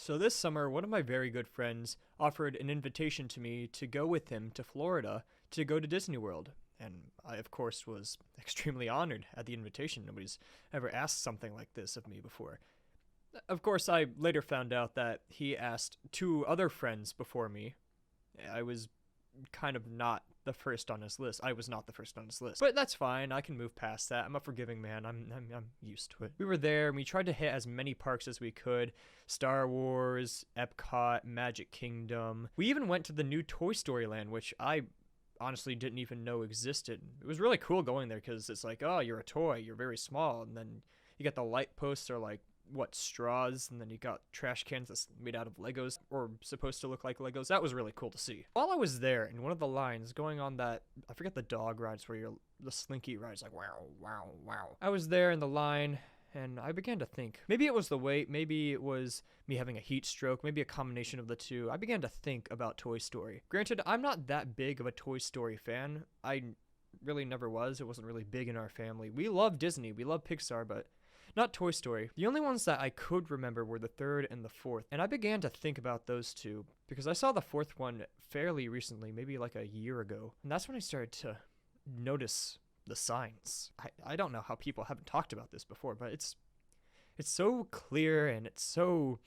So this summer, one of my very good friends offered an invitation to me to go with him to Florida to go to Disney World. And I, of course, was extremely honored at the invitation. Nobody's ever asked something like this of me before. Of course, I later found out that he asked two other friends before me. I was kind of not the first on his list. I was not the first on his list. But that's fine. I can move past that. I'm a forgiving man. I'm used to it. We were there and we tried to hit as many parks as we could. Star Wars, Epcot, Magic Kingdom. We even went to the new Toy Story Land, which I honestly didn't even know existed. It was really cool going there because it's like, oh, you're a toy. You're very small. And then you got the light posts are like, straws, and then you got trash cans that's made out of Legos, or supposed to look like Legos. That was really cool to see. While I was there, in one of the lines, going on that, I forget the dog rides where the slinky rides, like wow, wow, wow. I was there in the line, and I began to think, maybe it was the wait, maybe it was me having a heat stroke, maybe a combination of the two. I began to think about Toy Story. Granted, I'm not that big of a Toy Story fan. I really never was. It wasn't really big in our family. We love Disney, we love Pixar, but not Toy Story. The only ones that I could remember were the third and the fourth, and I began to think about those two because I saw the fourth one fairly recently, maybe like a year ago, and that's when I started to notice the signs. I don't know how people haven't talked about this before, but it's so clear and it's so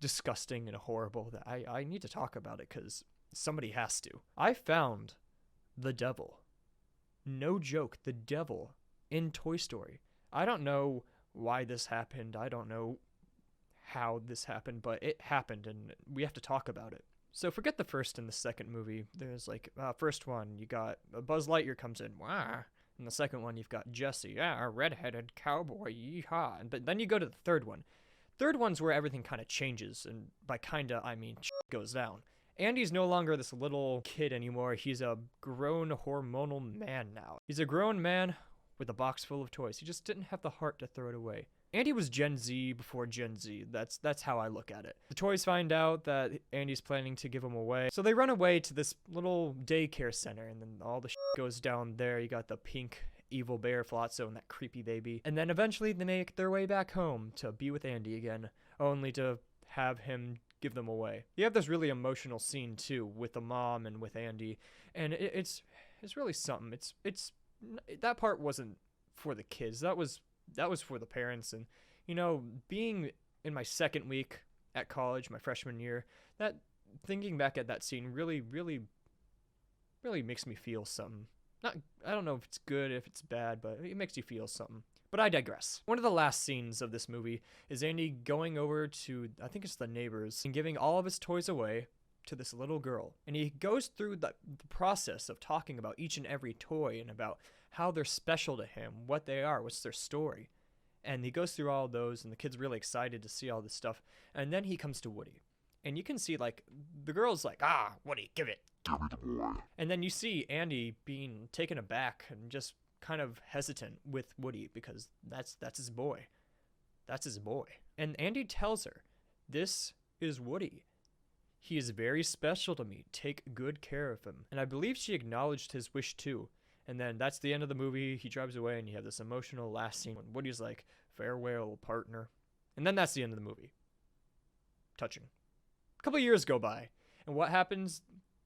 disgusting and horrible that I need to talk about it because somebody has to. I found the devil. No joke, the devil in Toy Story. I don't know why this happened. I don't know how this happened, but it happened and we have to talk about it. So forget the first and the second movie. There's like, first one, you got Buzz Lightyear comes in, wah. And the second one, you've got Jesse, a redheaded cowboy, yeehaw. But then you go to the third one. Third one's where everything kind of changes, and by kinda, I mean goes down. Andy's no longer this little kid anymore. He's a grown hormonal man now. He's a grown man with a box full of toys. He just didn't have the heart to throw it away. Andy was Gen Z before Gen Z. That's how I look at it. The toys find out that Andy's planning to give them away, so they run away to this little daycare center, and then all the goes down there. You got the pink evil bear Flotso and that creepy baby, and then eventually they make their way back home to be with Andy again, only to have him give them away. You have this really emotional scene too with the mom and with Andy, and it's really something. It's that part wasn't for the kids. That was for the parents. And being in my second week at college, my freshman year, that thinking back at that scene really makes me feel something. I don't know if it's good, if it's bad, but it makes you feel something. But I digress. One of the last scenes of this movie is Andy going over to, I think it's the neighbors, and giving all of his toys away to this little girl. And he goes through the process of talking about each and every toy and about how they're special to him, what they are, what's their story. And he goes through all of those, and the kid's really excited to see all this stuff. And then he comes to Woody. And you can see, like, the girl's like, Woody, give it. Give me the boy. And then you see Andy being taken aback and just kind of hesitant with Woody because that's his boy. That's his boy. And Andy tells her, this is Woody. He is very special to me. Take good care of him. And I believe she acknowledged his wish too. And then that's the end of the movie. He drives away and you have this emotional last scene when Woody's like, farewell, partner. And then that's the end of the movie. Touching. A couple of years go by. And what happens?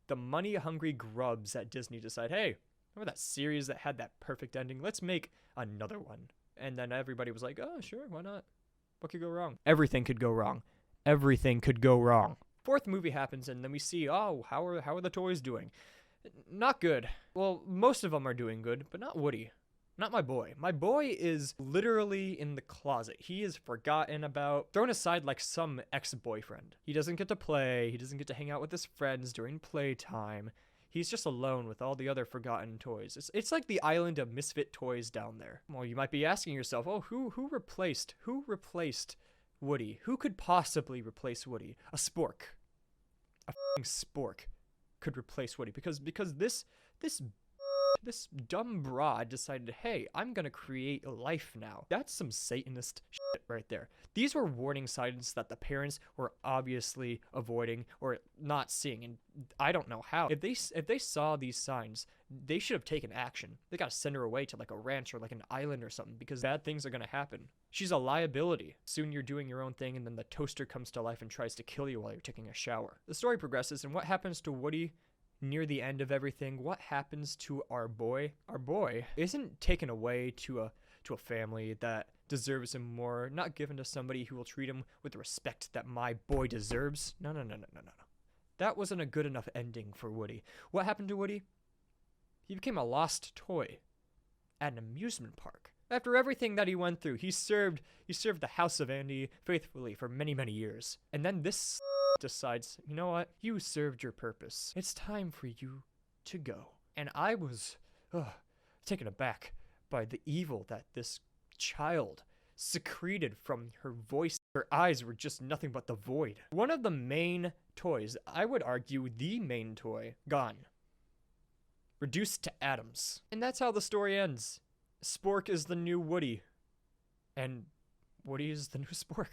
The money-hungry grubs at Disney decide, hey, remember that series that had that perfect ending? Let's make another one. And then everybody was like, oh, sure, why not? What could go wrong? Everything could go wrong. Everything could go wrong. Fourth movie happens, and then we see, how are the toys doing? Not good. Well, most of them are doing good, but not Woody. Not my boy. My boy is literally in the closet. He is forgotten about, thrown aside like some ex-boyfriend. He doesn't get to play. He doesn't get to hang out with his friends during playtime. He's just alone with all the other forgotten toys. It's like the island of misfit toys down there. Well, you might be asking yourself, who replaced Woody? Who could possibly replace Woody? A spork. A f***ing spork could replace Woody because this This dumb broad decided, hey, I'm gonna create a life now. That's some Satanist shit right there. These were warning signs that the parents were obviously avoiding or not seeing, and I don't know how. If they saw these signs, they should have taken action. They gotta send her away to like a ranch or like an island or something, because bad things are gonna happen. She's a liability. Soon you're doing your own thing, and then the toaster comes to life and tries to kill you while you're taking a shower. The story progresses, and what happens to Woody near the end of everything? What happens to our boy? Our boy isn't taken away to a family that deserves him more, not given to somebody who will treat him with the respect that my boy deserves. No. That wasn't a good enough ending for Woody. What happened to Woody? He became a lost toy at an amusement park. After everything that he went through, he served the House of Andy faithfully for many, many years. And then this decides, you know what? You served your purpose. It's time for you to go. And I was taken aback by the evil that this child secreted from her voice. Her eyes were just nothing but the void. One of the main toys, I would argue the main toy, gone. Reduced to atoms. And that's how the story ends. Spork is the new Woody. And Woody is the new Spork.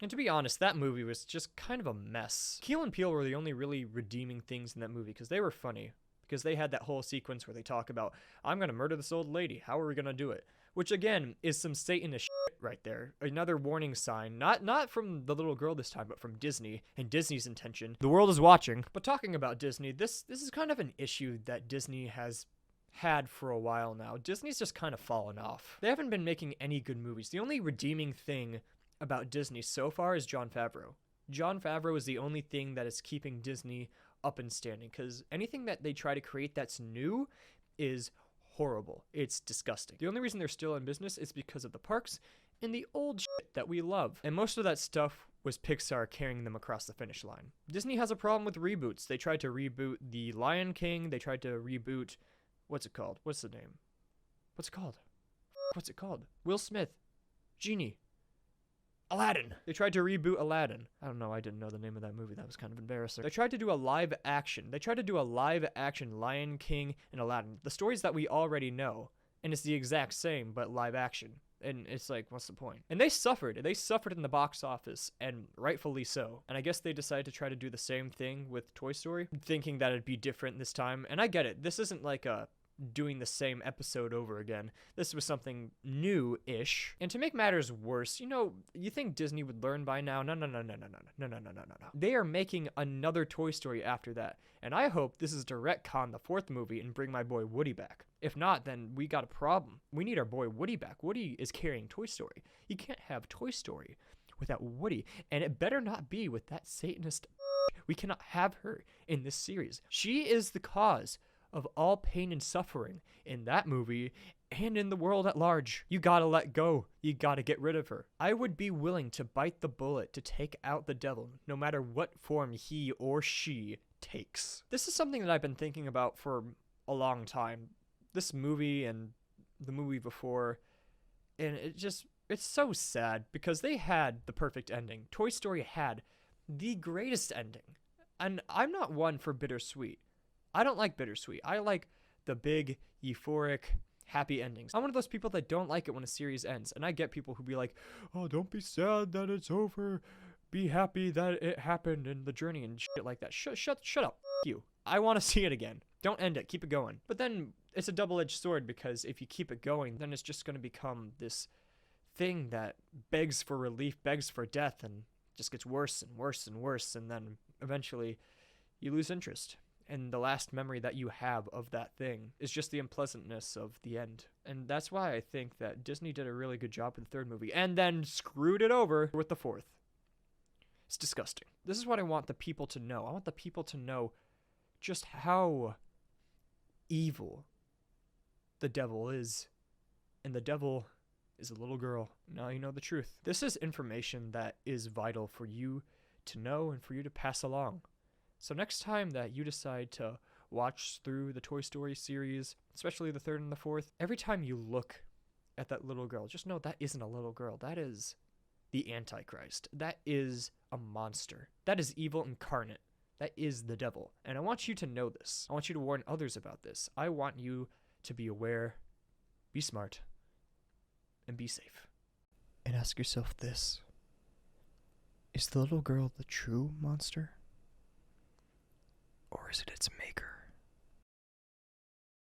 And to be honest, that movie was just kind of a mess. Keel and Peele were the only really redeeming things in that movie, because they were funny. Because they had that whole sequence where they talk about, I'm gonna murder this old lady. How are we gonna do it? Which again is some Satanist shit right there. Another warning sign, not from the little girl this time, but from Disney and Disney's intention. The world is watching. But talking about Disney, this is kind of an issue that Disney has had for a while now. Disney's just kind of fallen off. They haven't been making any good movies. The only redeeming thing about Disney so far is Jon Favreau. Jon Favreau is the only thing that is keeping Disney up and standing, because anything that they try to create that's new is horrible. It's disgusting. The only reason they're still in business is because of the parks and the old shit that we love. And most of that stuff was Pixar carrying them across the finish line. Disney has a problem with reboots. They tried to reboot The Lion King. They tried to reboot, what's it called? What's the name? What's it called? Will Smith. Genie. Aladdin. They tried to reboot Aladdin. I don't know. I didn't know the name of that movie. That was kind of embarrassing. They tried to do a live action. Lion King and Aladdin. The stories that we already know. And it's the exact same, but live action. And it's like, what's the point? And they suffered. They suffered in the box office, and rightfully so. And I guess they decided to try to do the same thing with Toy Story, thinking that it'd be different this time. And I get it. This isn't like doing the same episode over again. This was something new-ish. And to make matters worse, you think Disney would learn by now? No. They are making another Toy Story after that. And I hope this is to retcon the fourth movie and bring my boy Woody back. If not, then we got a problem. We need our boy Woody back. Woody is carrying Toy Story. You can't have Toy Story without Woody. And it better not be with that Satanist. We cannot have her in this series. She is the cause of all pain and suffering in that movie and in the world at large. You gotta let go. You gotta get rid of her. I would be willing to bite the bullet to take out the devil, no matter what form he or she takes. This is something that I've been thinking about for a long time. This movie and the movie before, and it's so sad, because they had the perfect ending. Toy Story had the greatest ending. And I'm not one for bittersweet. I don't like bittersweet. I like the big, euphoric, happy endings. I'm one of those people that don't like it when a series ends. And I get people who be like, oh, don't be sad that it's over. Be happy that it happened in the journey and shit like that. Shut up. You. I want to see it again. Don't end it. Keep it going. But then it's a double-edged sword, because if you keep it going, then it's just going to become this thing that begs for relief, begs for death, and just gets worse and worse and worse. And then eventually you lose interest. And the last memory that you have of that thing is just the unpleasantness of the end. And that's why I think that Disney did a really good job with the third movie, and then screwed it over with the fourth. It's disgusting. This is what I want the people to know. I want the people to know just how evil the devil is. And the devil is a little girl. Now you know the truth. This is information that is vital for you to know and for you to pass along. So next time that you decide to watch through the Toy Story series, especially the third and the fourth, every time you look at that little girl, just know that isn't a little girl. That is the Antichrist. That is a monster. That is evil incarnate. That is the devil. And I want you to know this. I want you to warn others about this. I want you to be aware, be smart, and be safe. And ask yourself this. Is the little girl the true monster? Or is it its maker?